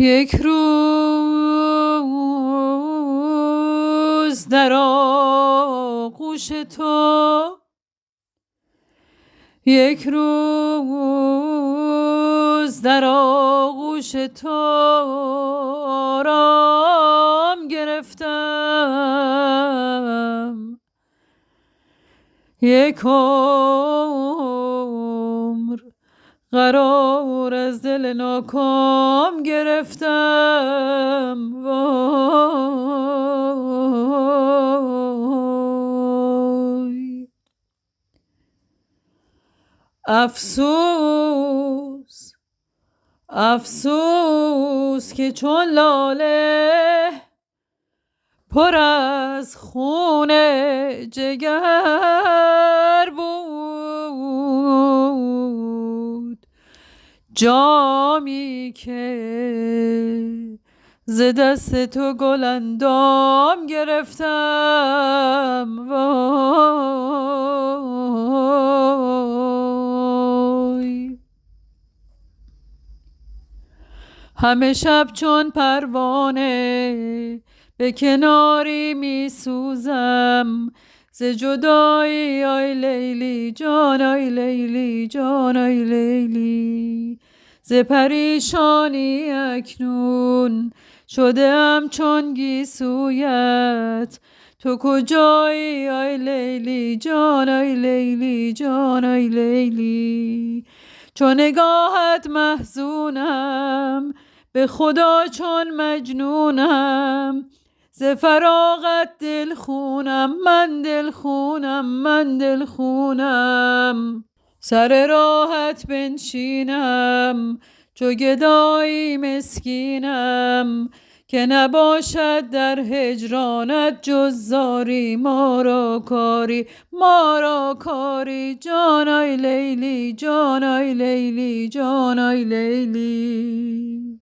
یک روز در آغوش تو، یک روز در آغوش تو آرام گرفتم، یک عمر قرار از دل ناکام گرفتم. وای افسوس افسوس که چون لاله پر از خون جگر بود، جامی که ز دست تو گل اندام گرفتم. وای همه شب چون پروانه به کناری می سوزم ز جدایی، آی لیلی جان، آی لیلی جان، آی لیلی. ز پریشانی اکنون شده ام چون گیسویت، تو کجایی آی لیلی جان، آی لیلی جان، آی لیلی. چون نگاهت محزونم، به خدا چون مجنونم، ز فراغت دل خونم، من دل خونم، من دل خونم. سر راحت بنشینم چو گدایی مسکینم، که نباشد در هجرانت جز زاری. ما را کاری، ما را کاری، جان آی لیلی جان، آی لیلی جان، آی لیلی.